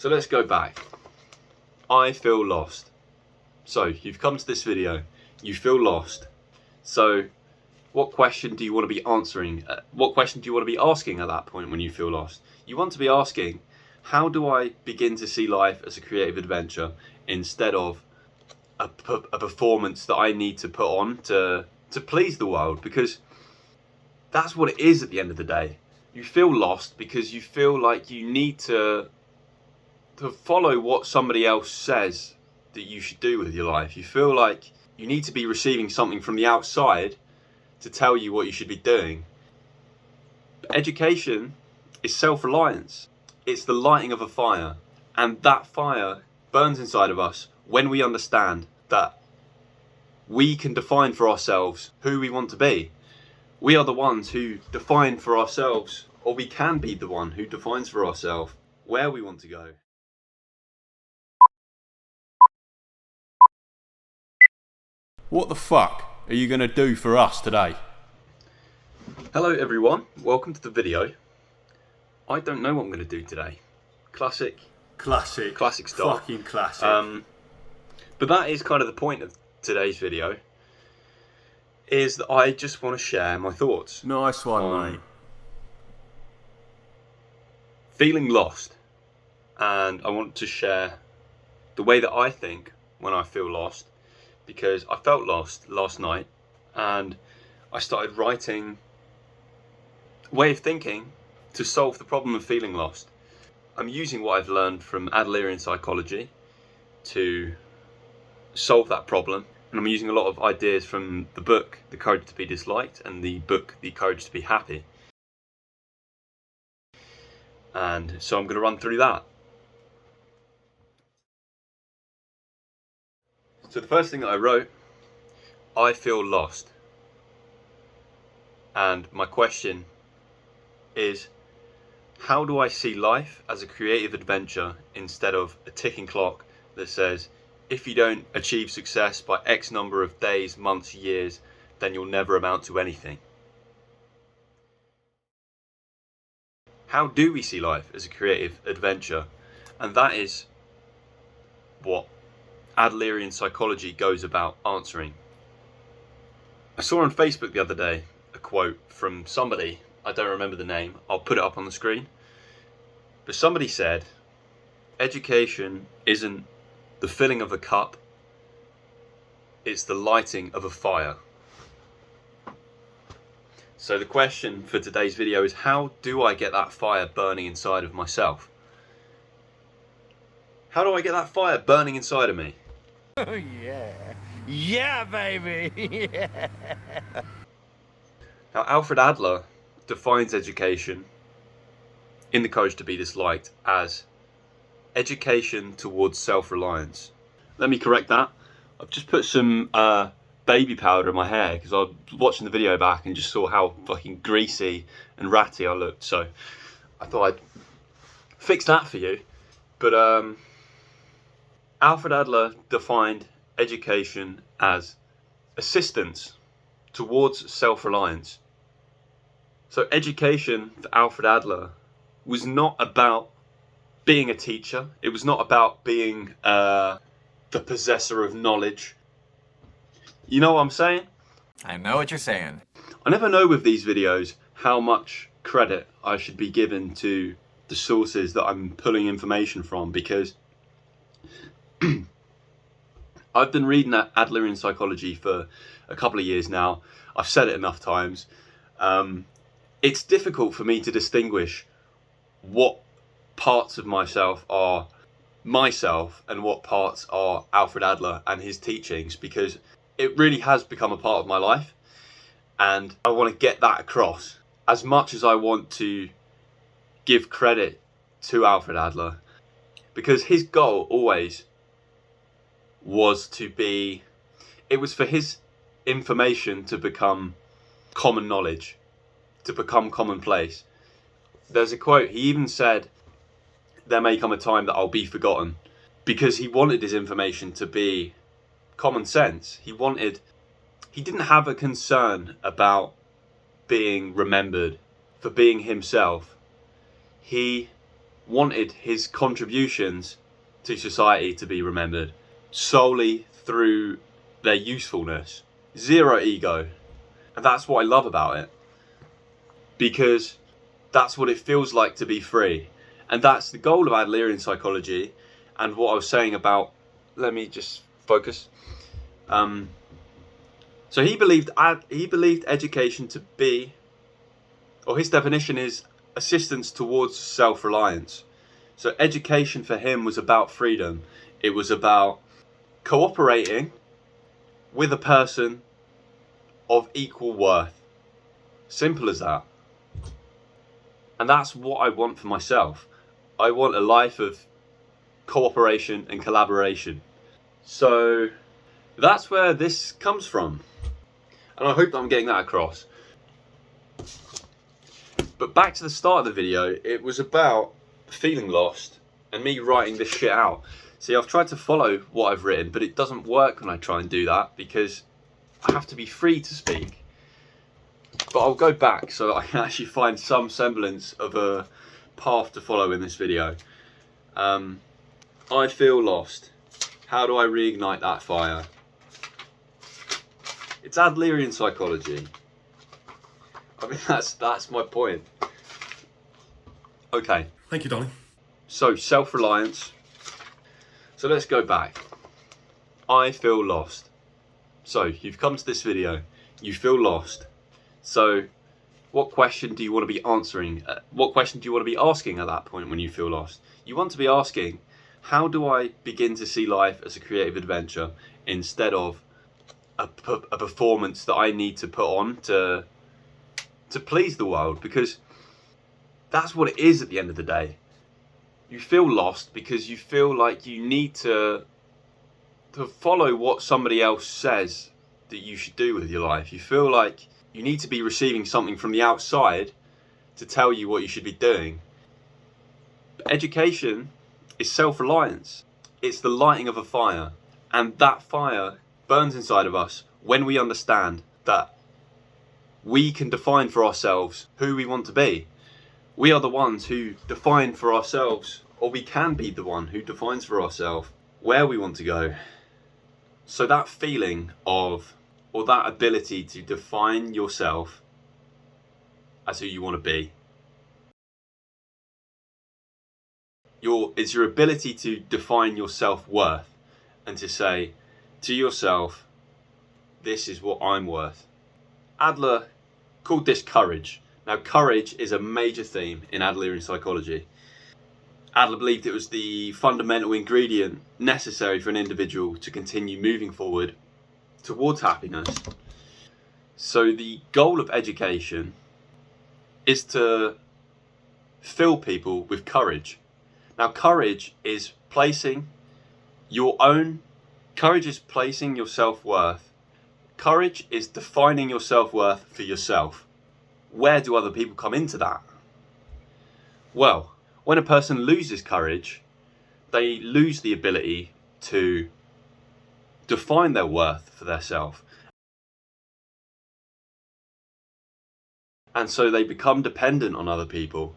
So let's go back. I feel lost. So you've come to this video, you feel lost. So what question do you want to be answering? What question do you want to be asking at that point when you feel lost? You want to be asking, how do I begin to see life as a creative adventure instead of a performance that I need to put on to please the world? Because that's what it is at the end of the day. You feel lost because you feel like you need to follow what somebody else says that you should do with your life. You feel like you need to be receiving something from the outside to tell you what you should be doing. Education is self-reliance. It's the lighting of a fire, and that fire burns inside of us when we understand that we can define for ourselves who we want to be. We are the ones who define for ourselves, or we can be the one who defines for ourselves where we want to go. What the fuck are you going to do for us today? Hello everyone, welcome to the video. I don't know what I'm going to do today. Classic stuff. Fucking classic. But that is kind of the point of today's video, is that I just want to share my thoughts. Nice one, mate. Feeling lost. And I want to share the way that I think when I feel lost, because I felt lost last night and I started writing a way of thinking to solve the problem of feeling lost. I'm using what I've learned from Adlerian Psychology to solve that problem, and I'm using a lot of ideas from the book The Courage to be Disliked and the book The Courage to be Happy. And so I'm going to run through that. So the first thing that I wrote, I feel lost. And my question is, how do I see life as a creative adventure instead of a ticking clock that says, if you don't achieve success by X number of days, months, years, then you'll never amount to anything? How do we see life as a creative adventure? And that is what Adlerian Psychology goes about answering. I saw on Facebook the other day a quote from somebody, I don't remember the name, I'll put it up on the screen. But somebody said, education isn't the filling of a cup, it's the lighting of a fire. So the question for today's video is, how do I get that fire burning inside of myself? How do I get that fire burning inside of me? Oh yeah. Yeah, baby. Yeah. Now, Alfred Adler defines education in The Courage to be Disliked as education towards self-reliance. Let me correct that. I've just put some baby powder in my hair because I was watching the video back and just saw how fucking greasy and ratty I looked. So I thought I'd fix that for you. But Alfred Adler defined education as assistance towards self-reliance. So education for Alfred Adler was not about being a teacher. It was not about being the possessor of knowledge. You know what I'm saying? I know what you're saying. I never know with these videos how much credit I should be given to the sources that I'm pulling information from, because I've been reading that Adlerian Psychology for a couple of years now. I've said it enough times. It's difficult for me to distinguish what parts of myself are myself and what parts are Alfred Adler and his teachings, because it really has become a part of my life, and I want to get that across. As much as I want to give credit to Alfred Adler, because his goal always was it was for his information to become common knowledge, to become commonplace. There's a quote, he even said, there may come a time that I'll be forgotten, because he wanted his information to be common sense. He didn't have a concern about being remembered for being himself. He wanted his contributions to society to be remembered solely through their usefulness. Zero ego. And that's what I love about it. Because that's what it feels like to be free. And that's the goal of Adlerian psychology. And what I was saying about, let me just focus. So he believed education to be, or his definition is assistance towards self-reliance. So education for him was about freedom. It was about cooperating with a person of equal worth. Simple as that. And that's what I want for myself. I want a life of cooperation and collaboration. So that's where this comes from. And I hope that I'm getting that across. But back to the start of the video, it was about feeling lost and me writing this shit out. See, I've tried to follow what I've written, but it doesn't work when I try and do that because I have to be free to speak. But I'll go back so I can actually find some semblance of a path to follow in this video. I feel lost. How do I reignite that fire? It's Adlerian psychology. I mean, that's my point. Okay. Thank you, darling. So, self-reliance. So let's go back. I feel lost. So, you've come to this video. You feel lost. So, what question do you want to be answering? What question do you want to be asking at that point when you feel lost? You want to be asking, how do I begin to see life as a creative adventure instead of a performance that I need to put on to please the world? Because that's what it is at the end of the day. You feel lost because you feel like you need to follow what somebody else says that you should do with your life. You feel like you need to be receiving something from the outside to tell you what you should be doing. But education is self-reliance. It's the lighting of a fire. And that fire burns inside of us when we understand that we can define for ourselves who we want to be. We are the ones who define for ourselves, or we can be the one who defines for ourselves where we want to go. So that feeling of, or that ability to define yourself as who you want to be, it's your ability to define your self-worth and to say to yourself, this is what I'm worth. Adler called this courage. Now, courage is a major theme in Adlerian psychology. Adler believed it was the fundamental ingredient necessary for an individual to continue moving forward towards happiness. So the goal of education is to fill people with courage. Now, courage is placing your self-worth. Courage is defining your self-worth for yourself. Where do other people come into that? Well, when a person loses courage, they lose the ability to define their worth for themselves. And so they become dependent on other people.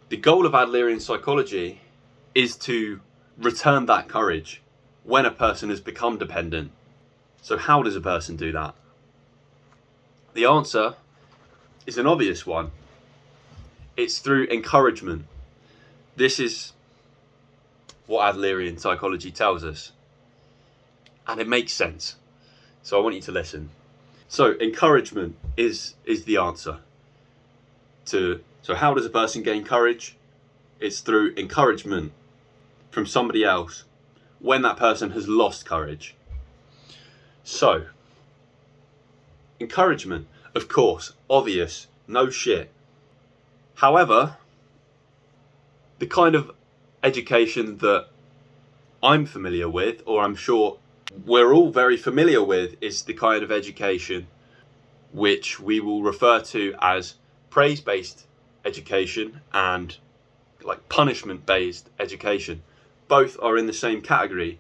The goal of Adlerian psychology is to return that courage when a person has become dependent. So how does a person do that? The answer is an obvious one. It's through encouragement. This is what Adlerian psychology tells us. And it makes sense. So I want you to listen. So encouragement is the answer. So how does a person gain courage? It's through encouragement from somebody else when that person has lost courage. So, encouragement, of course, obvious, no shit. However, the kind of education that I'm familiar with, or I'm sure we're all very familiar with, is the kind of education which we will refer to as praise-based education and like punishment-based education. Both are in the same category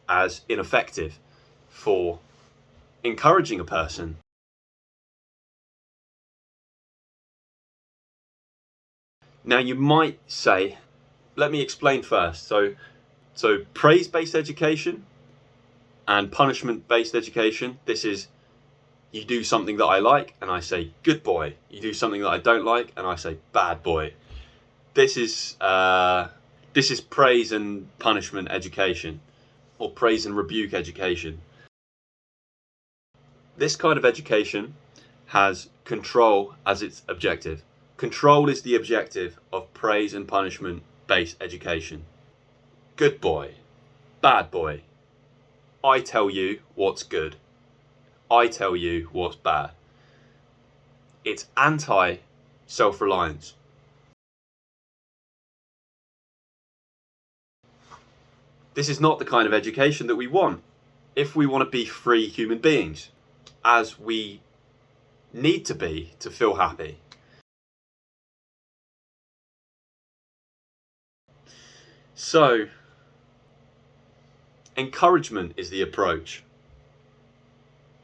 as ineffective for encouraging a person. Now you might say, let me explain first. So praise-based education and punishment-based education, this is, you do something that I like and I say good boy. You do something that I don't like and I say bad boy. This is praise and punishment education, or praise and rebuke education. This kind of education has control as its objective. Control is the objective of praise and punishment based education. Good boy, bad boy. I tell you what's good. I tell you what's bad. It's anti-self-reliance. This is not the kind of education that we want if we want to be free human beings, as we need to be to feel happy. So, encouragement is the approach.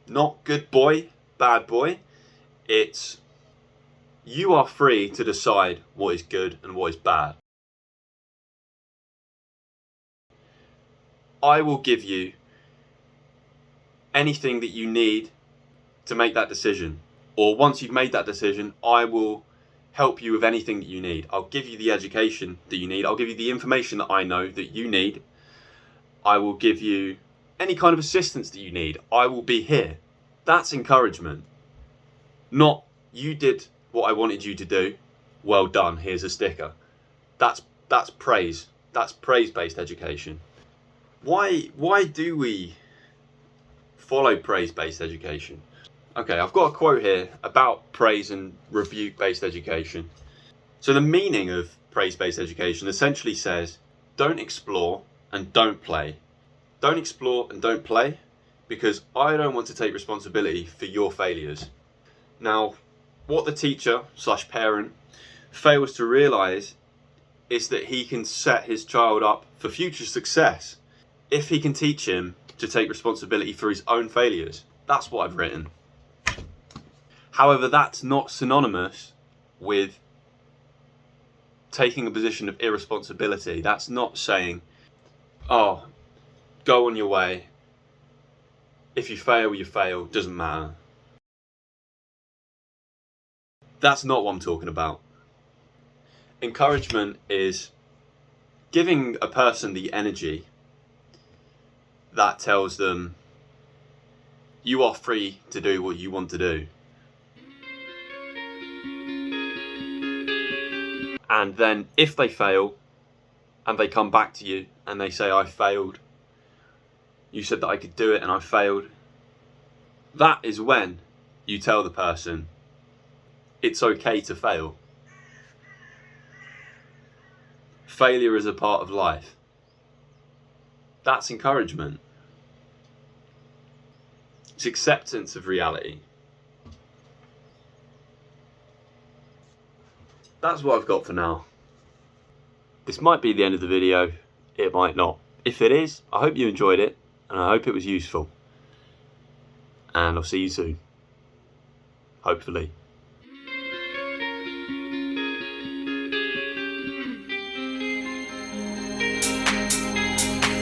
Not good boy, bad boy. It's, you are free to decide what is good and what is bad. I will give you anything that you need to make that decision. Or once you've made that decision, I will help you with anything that you need. I'll give you the education that you need. I'll give you the information that I know that you need. I will give you any kind of assistance that you need. I will be here. That's encouragement. Not, you did what I wanted you to do. Well done, here's a sticker. That's praise. That's praise-based education. Why do we follow praise-based education? Okay, I've got a quote here about praise and rebuke-based education. So the meaning of praise-based education essentially says, don't explore and don't play. Don't explore and don't play, because I don't want to take responsibility for your failures. Now, what the teacher / parent fails to realise is that he can set his child up for future success if he can teach him to take responsibility for his own failures. That's what I've written. However, that's not synonymous with taking a position of irresponsibility. That's not saying, oh, go on your way. If you fail, you fail. Doesn't matter. That's not what I'm talking about. Encouragement is giving a person the energy that tells them you are free to do what you want to do. And then if they fail and they come back to you and they say, I failed, you said that I could do it and I failed, that is when you tell the person it's okay to fail. Failure is a part of life. That's encouragement. It's acceptance of reality. That's what I've got for now. This might be the end of the video, it might not. If it is, I hope you enjoyed it, and I hope it was useful. And I'll see you soon. Hopefully.